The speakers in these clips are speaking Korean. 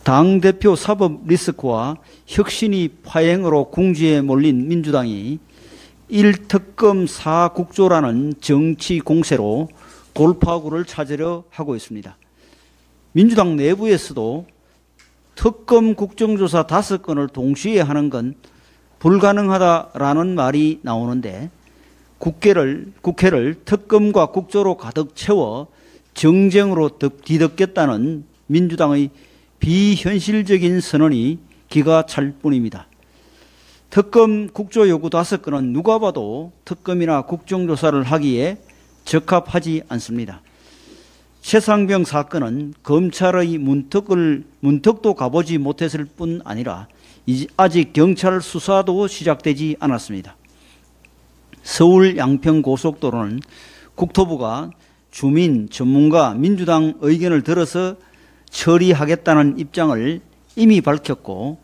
당대표 사법 리스크와 혁신이 파행으로 궁지에 몰린 민주당이 1특검 4국조라는 정치 공세로 돌파구를 찾으려 하고 있습니다. 민주당 내부에서도 특검 국정조사 5건을 동시에 하는 건 불가능하다라는 말이 나오는데 국회를 특검과 국조로 가득 채워 정쟁으로 뒤덮겠다는 민주당의 비현실적인 선언이 기가 찰 뿐입니다. 특검 국조 요구 5건은 누가 봐도 특검이나 국정조사를 하기에 적합하지 않습니다. 최상병 사건은 검찰의 문턱도 가보지 못했을 뿐 아니라 아직 경찰 수사도 시작되지 않았습니다. 서울 양평 고속도로는 국토부가 주민, 전문가, 민주당 의견을 들어서 처리하겠다는 입장을 이미 밝혔고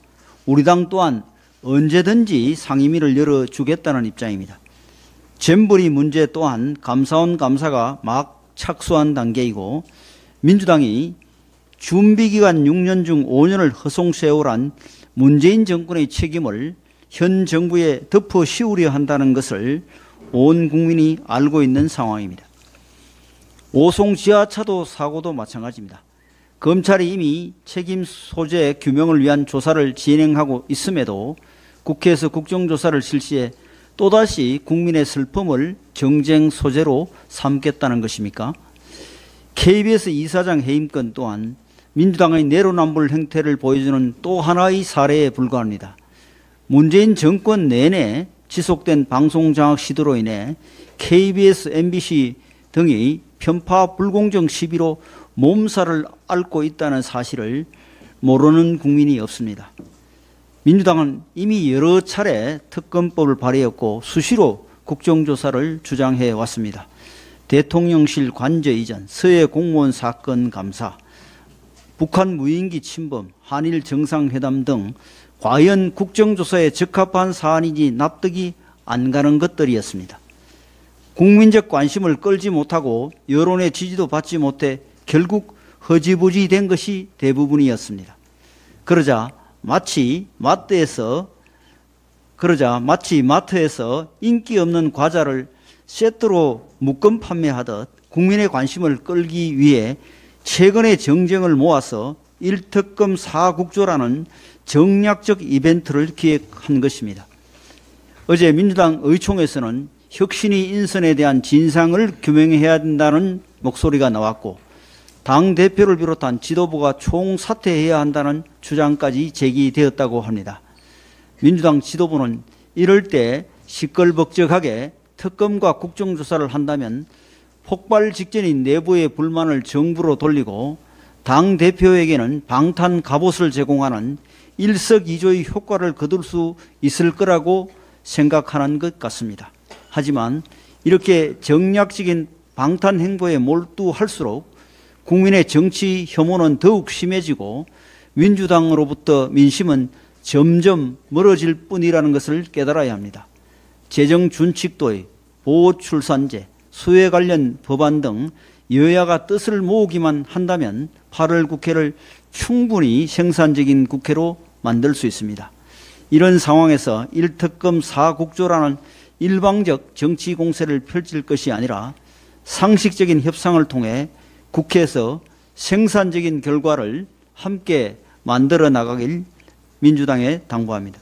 우리 당 또한 언제든지 상임위를 열어주겠다는 입장입니다. 잼버리 문제 또한 감사원 감사가 막 착수한 단계이고 민주당이 준비기간 6년 중 5년을 허송세월한 문재인 정권의 책임을 현 정부에 덮어 씌우려 한다는 것을 온 국민이 알고 있는 상황입니다. 오송 지하차도 사고도 마찬가지입니다. 검찰이 이미 책임 소재 규명을 위한 조사를 진행하고 있음에도 국회에서 국정조사를 실시해 또다시 국민의 슬픔을 정쟁 소재로 삼겠다는 것입니까? KBS 이사장 해임건 또한 민주당의 내로남불 행태를 보여주는 또 하나의 사례에 불과합니다. 문재인 정권 내내 지속된 방송장악 시도로 인해 KBS, MBC 등이 편파 불공정 시비로 몸살을 앓고 있다는 사실을 모르는 국민이 없습니다. 민주당은 이미 여러 차례 특검법을 발의했고 수시로 국정조사를 주장해 왔습니다. 대통령실 관저 이전, 서해 공무원 사건 감사, 북한 무인기 침범, 한일 정상회담 등 과연 국정조사에 적합한 사안인지 납득이 안 가는 것들이었습니다. 국민적 관심을 끌지 못하고 여론의 지지도 받지 못해 결국 허지부지 된 것이 대부분이었습니다. 그러자 마치 마트에서 인기 없는 과자를 세트로 묶음 판매하듯 국민의 관심을 끌기 위해 최근의 정쟁을 모아서 1특검 4국조라는 정략적 이벤트를 기획한 것입니다. 어제 민주당 의총에서는 혁신위 인선에 대한 진상을 규명해야 된다는 목소리가 나왔고 당대표를 비롯한 지도부가 총사퇴해야 한다는 주장까지 제기되었다고 합니다. 민주당 지도부는 이럴 때 시끌벅적하게 특검과 국정조사를 한다면 폭발 직전인 내부의 불만을 정부로 돌리고 당대표에게는 방탄 갑옷을 제공하는 일석이조의 효과를 거둘 수 있을 거라고 생각하는 것 같습니다. 하지만 이렇게 정략적인 방탄 행보에 몰두할수록 국민의 정치 혐오는 더욱 심해지고 민주당으로부터 민심은 점점 멀어질 뿐이라는 것을 깨달아야 합니다. 재정준칙도의 보호출산제, 수혜 관련 법안 등 여야가 뜻을 모으기만 한다면 8월 국회를 충분히 생산적인 국회로 만들 수 있습니다. 이런 상황에서 1특검 4국조라는 일방적 정치 공세를 펼칠 것이 아니라 상식적인 협상을 통해 국회에서 생산적인 결과를 함께 만들어 나가길 민주당에 당부합니다.